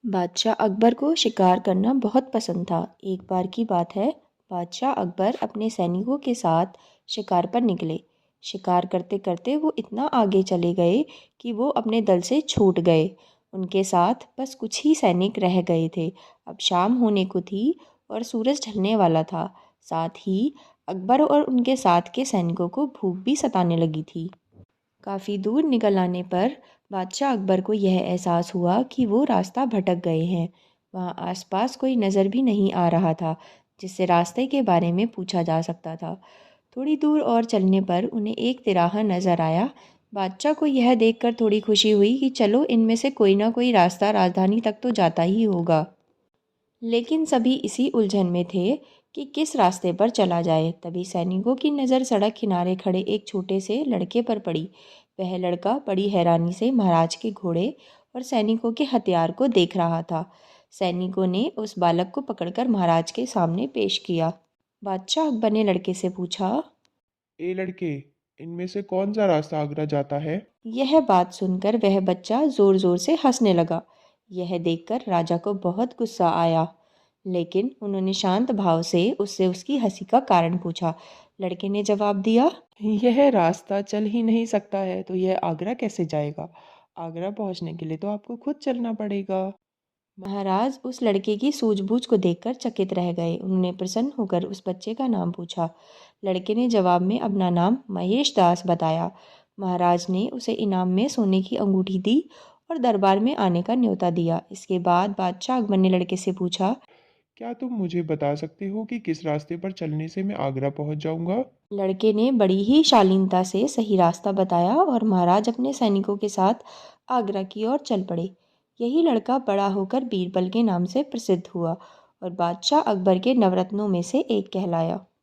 बादशाह अकबर को शिकार करना बहुत पसंद था। एक बार की बात है, बादशाह अकबर अपने सैनिकों के साथ शिकार पर निकले। शिकार करते करते वो इतना आगे चले गए कि वो अपने दल से छूट गए। उनके साथ बस कुछ ही सैनिक रह गए थे। अब शाम होने को थी और सूरज ढलने वाला था। साथ ही अकबर और उनके साथ के सैनिकों को भूख भी सताने लगी थी। काफ़ी दूर निकल आने पर बादशाह अकबर को यह एहसास हुआ कि वो रास्ता भटक गए हैं। वहाँ आसपास कोई नज़र भी नहीं आ रहा था जिससे रास्ते के बारे में पूछा जा सकता था। थोड़ी दूर और चलने पर उन्हें एक तिराहा नज़र आया। बादशाह को यह देखकर थोड़ी खुशी हुई कि चलो इनमें से कोई ना कोई रास्ता राजधानी तक तो जाता ही होगा। लेकिन सभी इसी उलझन में थे कि किस रास्ते पर चला जाए। तभी सैनिकों की नज़र सड़क किनारे खड़े एक छोटे से लड़के पर पड़ी। वह लड़का बड़ी हैरानी से महाराज के घोड़े और सैनिकों के हथियार को देख रहा था। सैनिकों ने उस बालक को पकड़कर महाराज के सामने पेश किया। बादशाह अकबर ने लड़के से पूछा। ए लड़के, इनमें से कौन सा रास्ता आगरा जाता है? यह बात सुनकर वह बच्चा जोर जोर से हंसने लगा। यह देखकर राजा को बहुत गुस्सा आया, लेकिन उन्होंने शांत भाव से उससे उसकी हंसी का कारण पूछा। लड़के ने जवाब दिया। यह रास्ता चल ही नहीं सकता है तो यह आगरा कैसे जाएगा? आगरा पहुंचने के लिए तो आपको खुद चलना पड़ेगा। महाराज उस लड़के की सूझबूझ को देखकर चकित रह गए। उन्होंने प्रसन्न होकर उस बच्चे का नाम पूछा। लड़के ने जवाब में अपना नाम महेश दास बताया। महाराज ने उसे इनाम में सोने की अंगूठी दी और दरबार में आने का न्योता दिया। इसके बाद बादशाह अकबर ने लड़के से पूछा। क्या तुम मुझे बता सकते हो कि किस रास्ते पर चलने से मैं आगरा पहुंच जाऊंगा? लड़के ने बड़ी ही शालीनता से सही रास्ता बताया और महाराज अपने सैनिकों के साथ आगरा की ओर चल पड़े। यही लड़का बड़ा होकर बीरबल के नाम से प्रसिद्ध हुआ और बादशाह अकबर के नवरत्नों में से एक कहलाया।